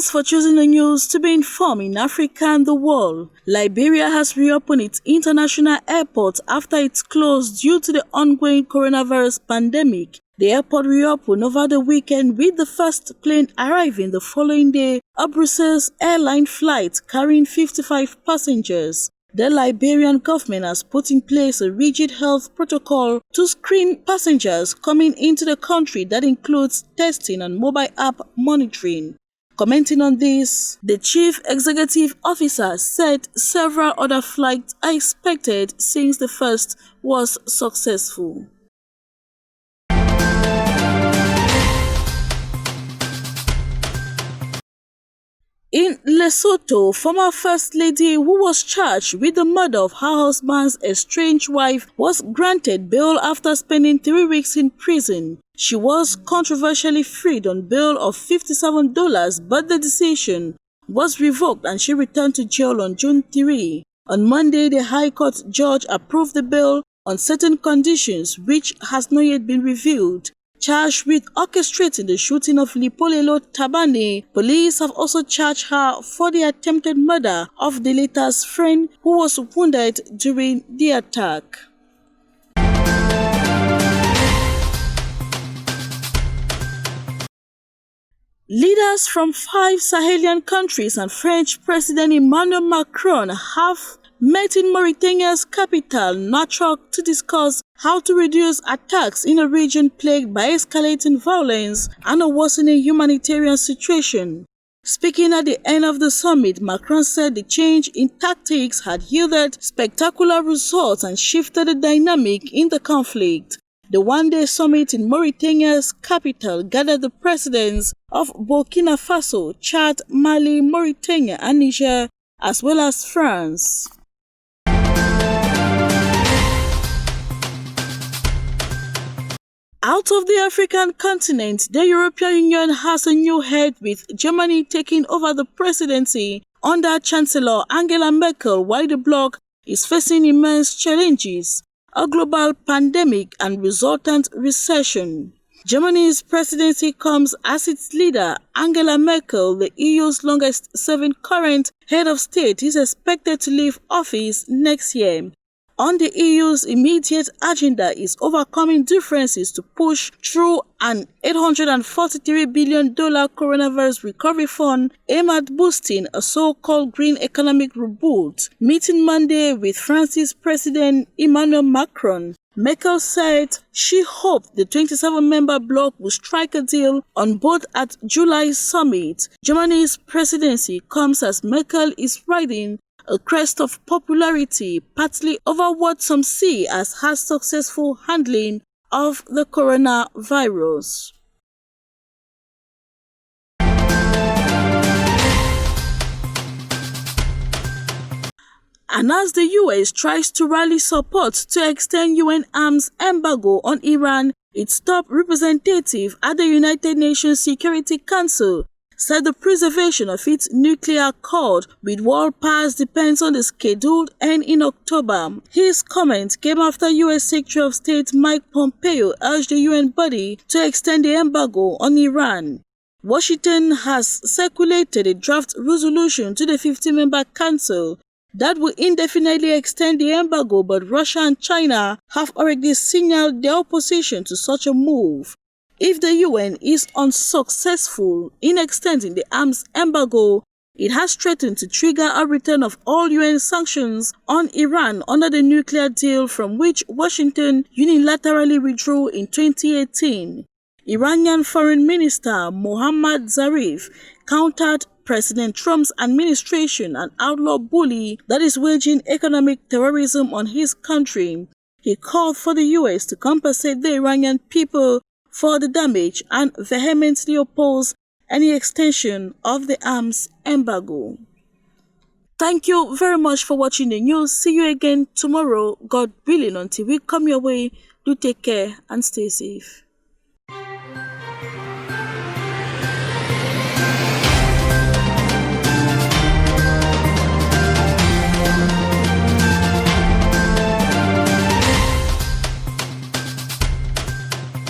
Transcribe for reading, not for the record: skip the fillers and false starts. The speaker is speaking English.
Thanks for choosing the news to be informed in Africa and the world. Liberia has reopened its international airport after it closed due to the ongoing coronavirus pandemic. The airport reopened over the weekend with the first plane arriving the following day, a Brussels airline flight carrying 55 passengers. The Liberian government has put in place a rigid health protocol to screen passengers coming into the country that includes testing and mobile app monitoring. Commenting on this, the chief executive officer said several other flights are expected since the first was successful. In Lesotho, former First Lady who was charged with the murder of her husband's estranged wife was granted bail after spending 3 weeks in prison. She was controversially freed on bail of $57, but the decision was revoked and she returned to jail on June 3. On Monday, the High Court judge approved the bail on certain conditions, which has not yet been revealed. Charged with orchestrating the shooting of Lipolelo Tabane, police have also charged her for the attempted murder of the latter's friend who was wounded during the attack. Leaders from 5 Sahelian countries and French President Emmanuel Macron have met in Mauritania's capital, Nouakchott, to discuss how to reduce attacks in a region plagued by escalating violence and a worsening humanitarian situation. Speaking at the end of the summit, Macron said the change in tactics had yielded spectacular results and shifted the dynamic in the conflict. The one-day summit in Mauritania's capital gathered the presidents of Burkina Faso, Chad, Mali, Mauritania, and Niger, as well as France. Out of the African continent, the European Union has a new head, with Germany taking over the presidency under Chancellor Angela Merkel, while the bloc is facing immense challenges: a global pandemic and resultant recession. Germany's presidency comes as its leader, Angela Merkel, the EU's longest-serving current head of state, is expected to leave office next year. On the EU's immediate agenda is overcoming differences to push through an $843 billion coronavirus recovery fund aimed at boosting a so-called green economic reboot. Meeting Monday with France's President Emmanuel Macron, Merkel said she hoped the 27-member bloc would strike a deal on both at July's summit. Germany's presidency comes as Merkel is riding a crest of popularity, partly over what some see as her successful handling of the coronavirus. And as the US tries to rally support to extend UN arms embargo on Iran, its top representative at the United Nations Security Council said the preservation of its nuclear accord with world powers depends on the scheduled end in October. His comment came after U.S. Secretary of State Mike Pompeo urged the UN body to extend the embargo on Iran. Washington has circulated a draft resolution to the 50-member council that will indefinitely extend the embargo, but Russia and China have already signaled their opposition to such a move. If the UN is unsuccessful in extending the arms embargo, it has threatened to trigger a return of all UN sanctions on Iran under the nuclear deal from which Washington unilaterally withdrew in 2018. Iranian Foreign Minister Mohammad Zarif countered President Trump's administration an outlaw bully that is waging economic terrorism on his country. He called for the US to compensate the Iranian people for the damage and vehemently oppose any extension of the arms embargo. Thank you very much for watching the news. See you again tomorrow, God willing. Until we come your way, do take care and stay safe.